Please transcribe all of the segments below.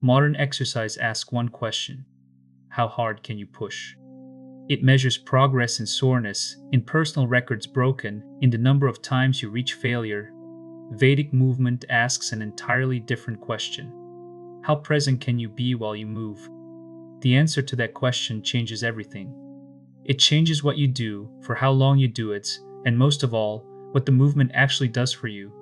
Modern exercise asks one question: how hard can you push? It measures progress in soreness, in personal records broken, in the number of times you reach failure. Vedic movement asks an entirely different question: how present can you be while you move? The answer to that question changes everything. It changes what you do, for how long you do it, and most of all, what the movement actually does for you.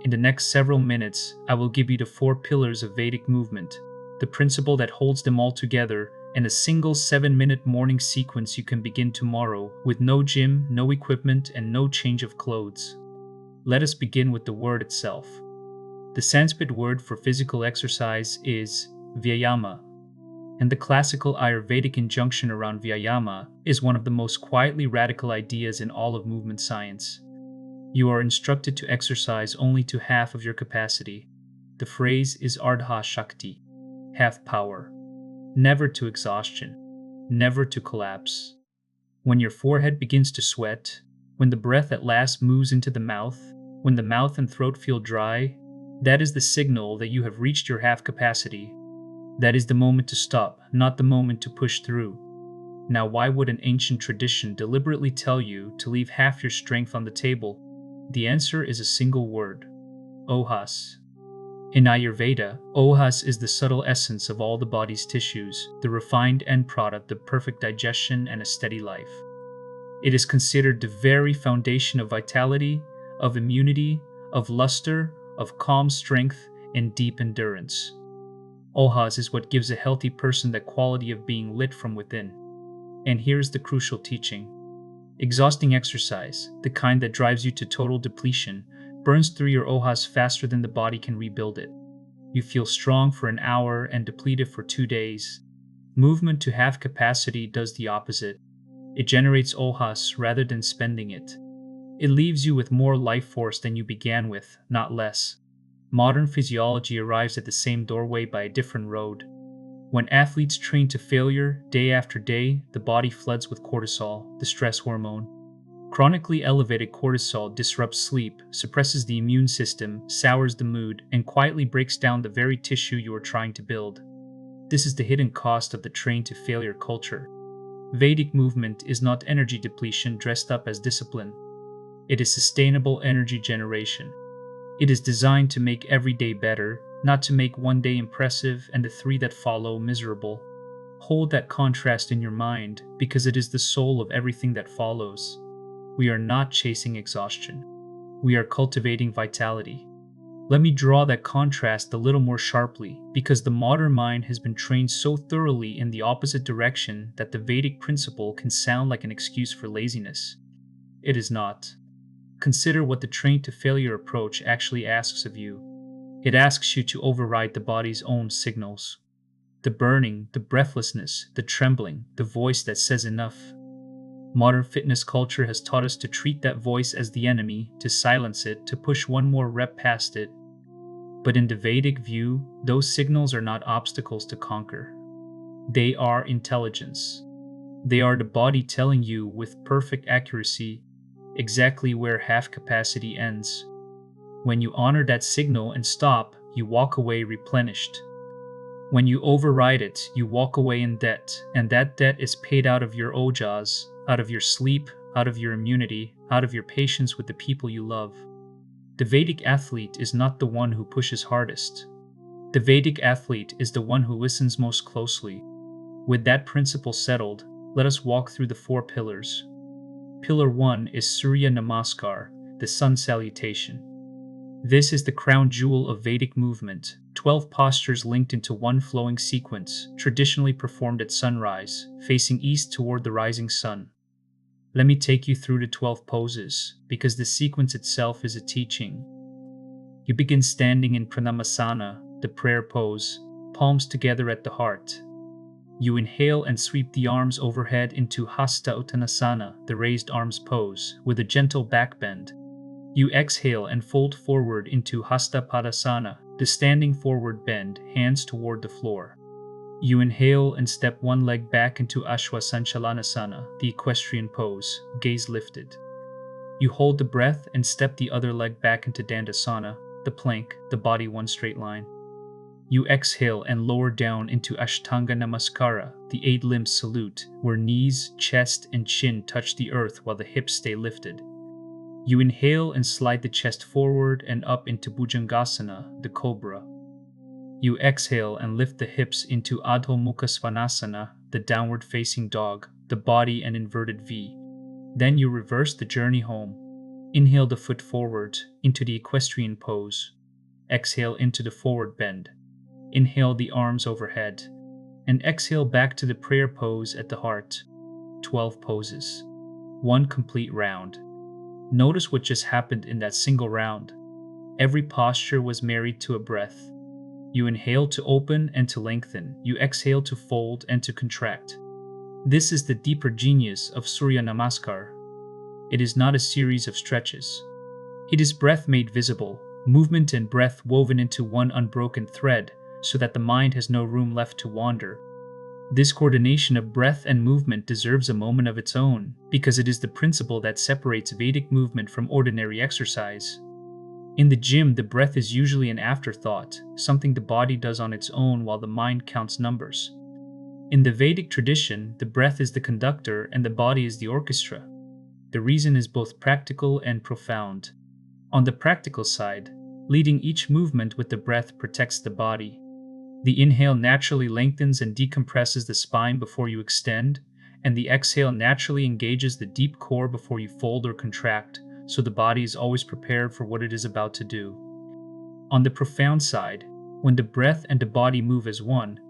In the next several minutes, I will give you the 4 pillars of Vedic movement, the principle that holds them all together, and a single 7-minute morning sequence you can begin tomorrow with no gym, no equipment, and no change of clothes. Let us begin with the word itself. The Sanskrit word for physical exercise is Vyayama, and the classical Ayurvedic injunction around Vyayama is one of the most quietly radical ideas in all of movement science. You are instructed to exercise only to half of your capacity. The phrase is ardha shakti, half power. Never to exhaustion, never to collapse. When your forehead begins to sweat, when the breath at last moves into the mouth, when the mouth and throat feel dry, that is the signal that you have reached your half capacity. That is the moment to stop, not the moment to push through. Now, why would an ancient tradition deliberately tell you to leave half your strength on the table? The answer is a single word: Ojas. In Ayurveda, Ojas is the subtle essence of all the body's tissues, the refined end product of perfect digestion and a steady life. It is considered the very foundation of vitality, of immunity, of luster, of calm strength, and deep endurance. Ojas is what gives a healthy person the quality of being lit from within. And here's the crucial teaching. Exhausting exercise, the kind that drives you to total depletion, burns through your Ojas faster than the body can rebuild it. You feel strong for an hour and depleted for 2 days. Movement to half capacity does the opposite. It generates Ojas rather than spending it. It leaves you with more life force than you began with, not less. Modern physiology arrives at the same doorway by a different road. When athletes train to failure, day after day, the body floods with cortisol, the stress hormone. Chronically elevated cortisol disrupts sleep, suppresses the immune system, sours the mood, and quietly breaks down the very tissue you are trying to build. This is the hidden cost of the train to failure culture. Vedic movement is not energy depletion dressed up as discipline. It is sustainable energy generation. It is designed to make every day better, not to make one day impressive and the 3 that follow miserable. Hold that contrast in your mind, because it is the soul of everything that follows. We are not chasing exhaustion. We are cultivating vitality. Let me draw that contrast a little more sharply, because the modern mind has been trained so thoroughly in the opposite direction that the Vedic principle can sound like an excuse for laziness. It is not. Consider what the train to failure approach actually asks of you. It asks you to override the body's own signals. The burning, the breathlessness, the trembling, the voice that says enough. Modern fitness culture has taught us to treat that voice as the enemy, to silence it, to push one more rep past it. But in the Vedic view, those signals are not obstacles to conquer. They are intelligence. They are the body telling you with perfect accuracy exactly where half capacity ends. When you honor that signal and stop, you walk away replenished. When you override it, you walk away in debt, and that debt is paid out of your ojas, out of your sleep, out of your immunity, out of your patience with the people you love. The Vedic athlete is not the one who pushes hardest. The Vedic athlete is the one who listens most closely. With that principle settled, let us walk through the 4 pillars. Pillar 1 is Surya Namaskar, the sun salutation. This is the crown jewel of Vedic movement, 12 postures linked into one flowing sequence, traditionally performed at sunrise, facing east toward the rising sun. Let me take you through the 12 poses, because the sequence itself is a teaching. You begin standing in Pranamasana, the prayer pose, palms together at the heart. You inhale and sweep the arms overhead into Hasta Uttanasana, the raised arms pose, with a gentle back bend. You exhale and fold forward into Hasta Padasana, the standing forward bend, hands toward the floor. You inhale and step one leg back into Ashwa Sanchalanasana, the equestrian pose, gaze lifted. You hold the breath and step the other leg back into Dandasana, the plank, the body one straight line. You exhale and lower down into Ashtanga Namaskara, the 8-limb salute, where knees, chest, and chin touch the earth while the hips stay lifted. You inhale and slide the chest forward and up into Bhujangasana, the cobra. You exhale and lift the hips into Adho Mukha Svanasana, the downward-facing dog, the body an inverted V. Then you reverse the journey home. Inhale the foot forward into the equestrian pose. Exhale into the forward bend. Inhale the arms overhead. And exhale back to the prayer pose at the heart. 12 poses. 1 complete round. Notice what just happened in that single round. Every posture was married to a breath. You inhale to open and to lengthen. You exhale to fold and to contract. This is the deeper genius of Surya Namaskar. It is not a series of stretches. It is breath made visible, movement and breath woven into one unbroken thread, so that the mind has no room left to wander. This coordination of breath and movement deserves a moment of its own, because it is the principle that separates Vedic movement from ordinary exercise. In the gym, the breath is usually an afterthought, something the body does on its own while the mind counts numbers. In the Vedic tradition, the breath is the conductor and the body is the orchestra. The reason is both practical and profound. On the practical side, leading each movement with the breath protects the body. The inhale naturally lengthens and decompresses the spine before you extend, and the exhale naturally engages the deep core before you fold or contract, so the body is always prepared for what it is about to do. On the profound side, when the breath and the body move as one,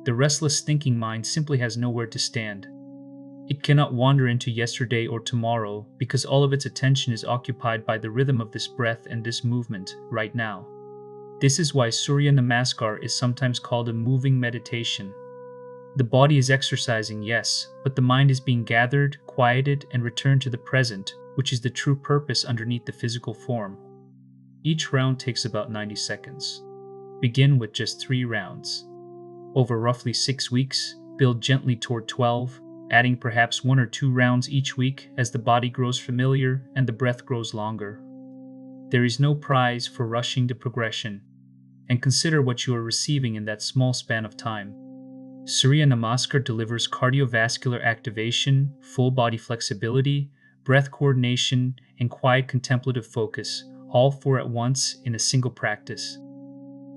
the restless thinking mind simply has nowhere to stand. It cannot wander into yesterday or tomorrow because all of its attention is occupied by the rhythm of this breath and this movement right now. This is why Surya Namaskar is sometimes called a moving meditation. The body is exercising, yes, but the mind is being gathered, quieted, and returned to the present, which is the true purpose underneath the physical form. Each round takes about 90 seconds. Begin with just 3 rounds. Over roughly 6 weeks, build gently toward 12, adding perhaps 1 or 2 rounds each week as the body grows familiar and the breath grows longer. There is no prize for rushing the progression, and consider what you are receiving in that small span of time. Surya Namaskar delivers cardiovascular activation, full body flexibility, breath coordination, and quiet contemplative focus, all 4 at once in a single practice.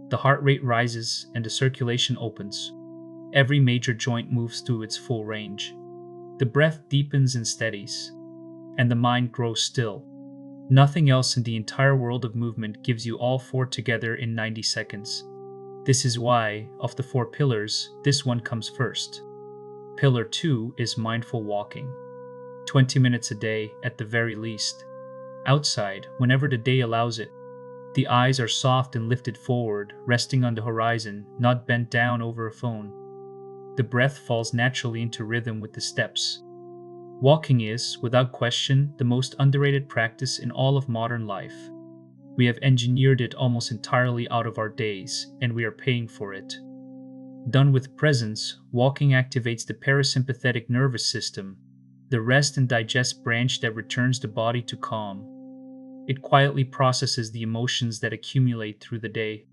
The heart rate rises and the circulation opens. Every major joint moves through its full range. The breath deepens and steadies, and the mind grows still. Nothing else in the entire world of movement gives you all 4 together in 90 seconds. This is why, of the 4 pillars, this one comes first. Pillar 2 is mindful walking. 20 minutes a day at the very least. Outside, whenever the day allows it. The eyes are soft and lifted forward, resting on the horizon, not bent down over a phone. The breath falls naturally into rhythm with the steps. Walking is, without question, the most underrated practice in all of modern life. We have engineered it almost entirely out of our days, and we are paying for it. Done with presence, walking activates the parasympathetic nervous system, the rest and digest branch that returns the body to calm. It quietly processes the emotions that accumulate through the day.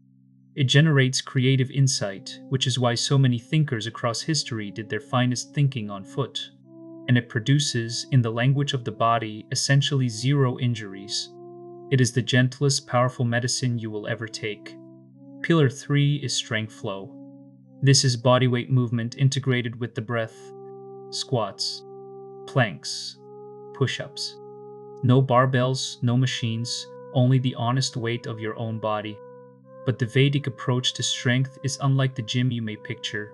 It generates creative insight, which is why so many thinkers across history did their finest thinking on foot. And it produces, in the language of the body, essentially 0 injuries. It is the gentlest, powerful medicine you will ever take. Pillar 3 is strength flow. This is bodyweight movement integrated with the breath. Squats, planks, push-ups. No barbells, no machines, only the honest weight of your own body. But the Vedic approach to strength is unlike the gym you may picture.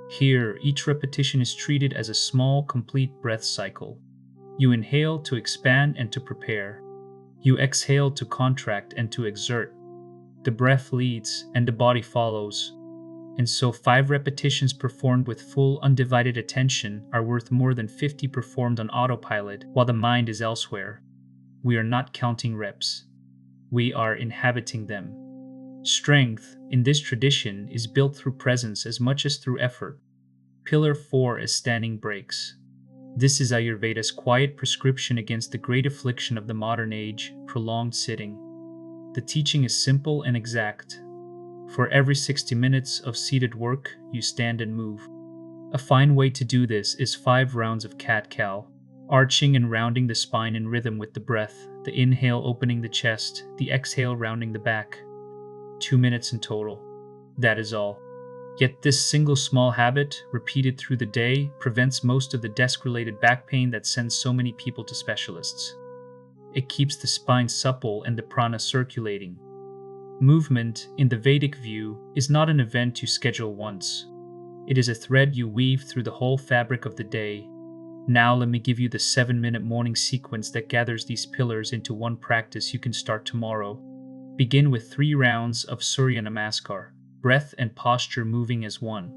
Here, each repetition is treated as a small, complete breath cycle. You inhale to expand and to prepare. You exhale to contract and to exert. The breath leads and the body follows. And so 5 repetitions performed with full, undivided attention are worth more than 50 performed on autopilot while the mind is elsewhere. We are not counting reps. We are inhabiting them. Strength, in this tradition, is built through presence as much as through effort. Pillar 4 is standing breaks. This is Ayurveda's quiet prescription against the great affliction of the modern age, prolonged sitting. The teaching is simple and exact. For every 60 minutes of seated work, you stand and move. A fine way to do this is 5 rounds of cat-cow, arching and rounding the spine in rhythm with the breath, the inhale opening the chest, the exhale rounding the back. 2 minutes in total. That is all. Yet this single small habit, repeated through the day, prevents most of the desk-related back pain that sends so many people to specialists. It keeps the spine supple and the prana circulating. Movement, in the Vedic view, is not an event you schedule once. It is a thread you weave through the whole fabric of the day. Now let me give you the 7-minute morning sequence that gathers these pillars into one practice you can start tomorrow. Begin with 3 rounds of Surya Namaskar, breath and posture moving as one.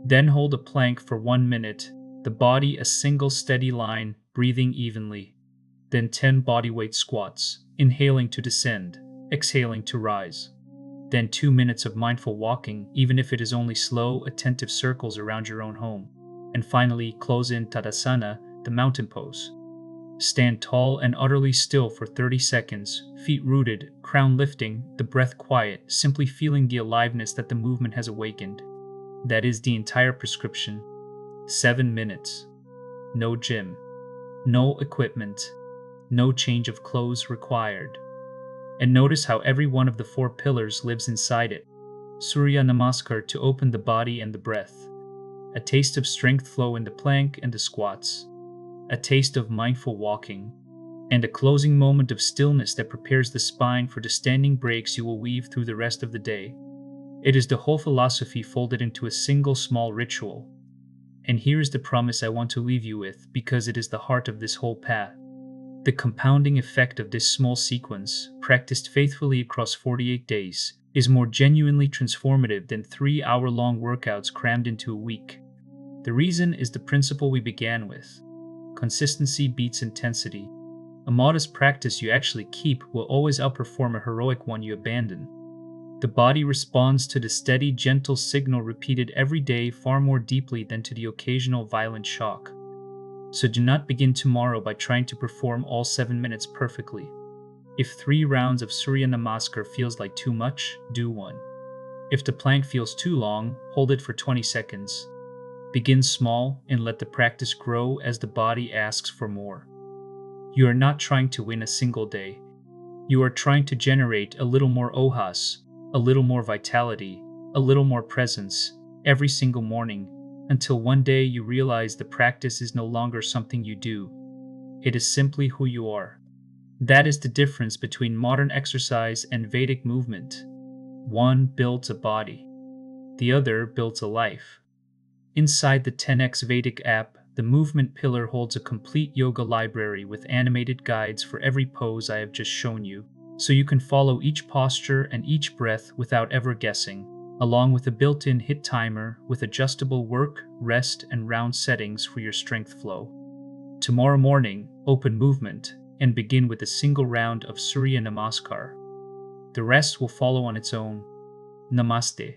Then hold a plank for 1 minute, the body a single steady line, breathing evenly. Then 10 bodyweight squats, inhaling to descend, exhaling to rise. Then 2 minutes of mindful walking, even if it is only slow, attentive circles around your own home. And finally, close in Tadasana, the mountain pose. Stand tall and utterly still for 30 seconds, feet rooted, crown lifting, the breath quiet, simply feeling the aliveness that the movement has awakened. That is the entire prescription. 7 minutes. No gym. No equipment. No change of clothes required. And notice how every one of the 4 pillars lives inside it. Surya Namaskar to open the body and the breath. A taste of strength flow in the plank and the squats. A taste of mindful walking. And a closing moment of stillness that prepares the spine for the standing breaks you will weave through the rest of the day. It is the whole philosophy folded into a single small ritual. And here is the promise I want to leave you with, because it is the heart of this whole path. The compounding effect of this small sequence, practiced faithfully across 48 days, is more genuinely transformative than 3-hour-long workouts crammed into a week. The reason is the principle we began with. Consistency beats intensity. A modest practice you actually keep will always outperform a heroic one you abandon. The body responds to the steady, gentle signal repeated every day far more deeply than to the occasional violent shock. So do not begin tomorrow by trying to perform all 7 minutes perfectly. If 3 rounds of Surya Namaskar feels like too much, do 1. If the plank feels too long, hold it for 20 seconds. Begin small and let the practice grow as the body asks for more. You are not trying to win a single day. You are trying to generate a little more Ojas, a little more vitality, a little more presence, every single morning, until one day you realize the practice is no longer something you do. It is simply who you are. That is the difference between modern exercise and Vedic movement. One builds a body. The other builds a life. Inside the 10x Vedic app, the movement pillar holds a complete yoga library with animated guides for every pose I have just shown you, so you can follow each posture and each breath without ever guessing, along with a built-in HIIT timer with adjustable work, rest, and round settings for your strength flow. Tomorrow morning, open movement and begin with a single round of Surya Namaskar. The rest will follow on its own. Namaste.